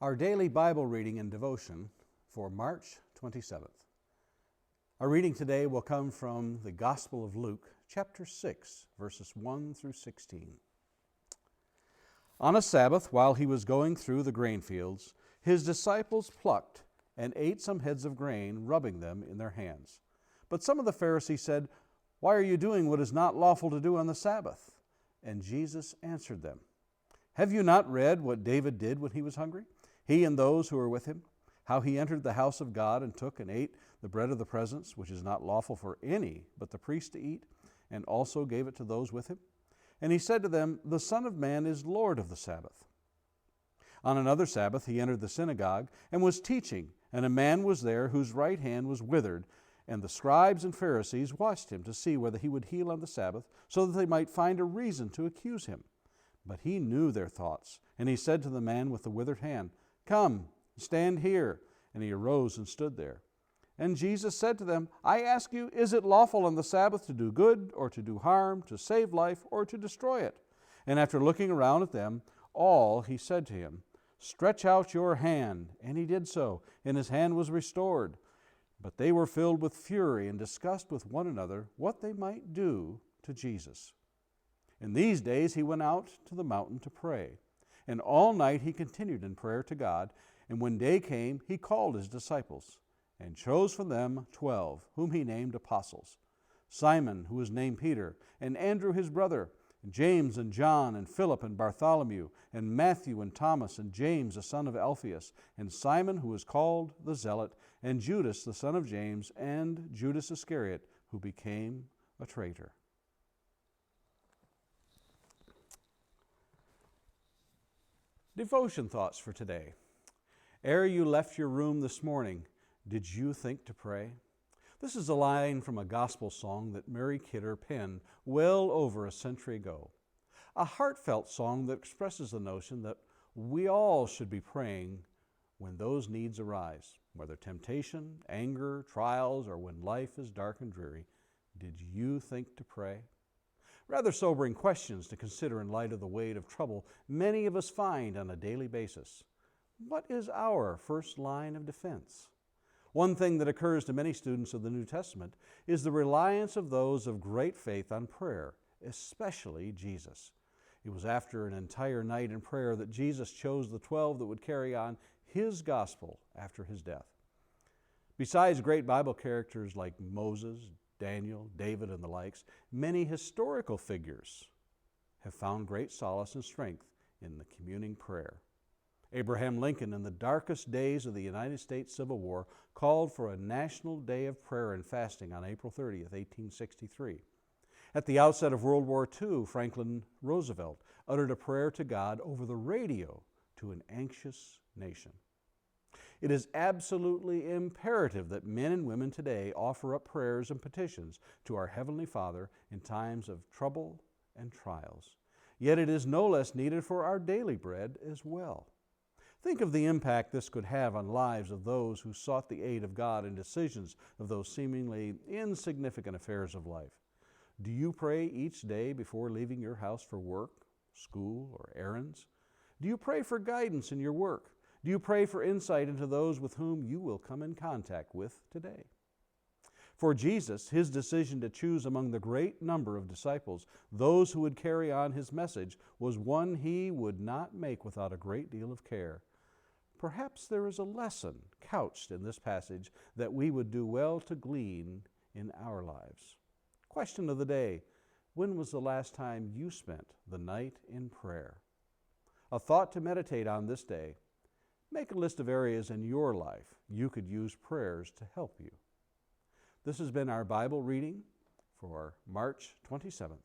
Our daily Bible reading and devotion for March 27th. Our reading today will come from the Gospel of Luke, chapter 6, verses 1 through 16. On a Sabbath, while he was going through the grain fields, his disciples plucked and ate some heads of grain, rubbing them in their hands. But some of the Pharisees said, "Why are you doing what is not lawful to do on the Sabbath?" And Jesus answered them, "Have you not read what David did when he was hungry? He and those who were with him, how he entered the house of God and took and ate the bread of the presence, which is not lawful for any but the priest to eat, and also gave it to those with him. And he said to them, the Son of Man is Lord of the Sabbath." On another Sabbath he entered the synagogue and was teaching, and a man was there whose right hand was withered, and the scribes and Pharisees watched him to see whether he would heal on the Sabbath, so that they might find a reason to accuse him. But he knew their thoughts, and he said to the man with the withered hand, "Come, stand here." And he arose and stood there. And Jesus said to them, "I ask you, is it lawful on the Sabbath to do good or to do harm, to save life or to destroy it?" And after looking around at them all, he said to him, "Stretch out your hand." And he did so, and his hand was restored. But they were filled with fury and discussed with one another what they might do to Jesus. In these days he went out to the mountain to pray. And all night he continued in prayer to God. And when day came, he called his disciples and chose from them 12, whom he named apostles: Simon, who was named Peter, and Andrew his brother, and James and John, and Philip and Bartholomew, and Matthew and Thomas, and James the son of Alphaeus, and Simon, who was called the Zealot, and Judas the son of James, and Judas Iscariot, who became a traitor. Devotion thoughts for today. Ere you left your room this morning, did you think to pray? This is a line from a gospel song that Mary Kidder penned well over a century ago. A heartfelt song that expresses the notion that we all should be praying when those needs arise, whether temptation, anger, trials, or when life is dark and dreary. Did you think to pray? Rather sobering questions to consider in light of the weight of trouble many of us find on a daily basis. What is our first line of defense? One thing that occurs to many students of the New Testament is the reliance of those of great faith on prayer, especially Jesus. It was after an entire night in prayer that Jesus chose the 12 that would carry on his gospel after his death. Besides great Bible characters like Moses, Daniel, David, and the likes, many historical figures have found great solace and strength in the communing prayer. Abraham Lincoln, in the darkest days of the United States Civil War, called for a national day of prayer and fasting on April 30th, 1863. At the outset of World War II, Franklin Roosevelt uttered a prayer to God over the radio to an anxious nation. It is absolutely imperative that men and women today offer up prayers and petitions to our Heavenly Father in times of trouble and trials. Yet it is no less needed for our daily bread as well. Think of the impact this could have on lives of those who sought the aid of God in decisions of those seemingly insignificant affairs of life. Do you pray each day before leaving your house for work, school, or errands? Do you pray for guidance in your work? Do you pray for insight into those with whom you will come in contact with today? For Jesus, his decision to choose among the great number of disciples those who would carry on his message was one he would not make without a great deal of care. Perhaps there is a lesson couched in this passage that we would do well to glean in our lives. Question of the day: when was the last time you spent the night in prayer? A thought to meditate on this day: make a list of areas in your life you could use prayers to help you. This has been our Bible reading for March 27th.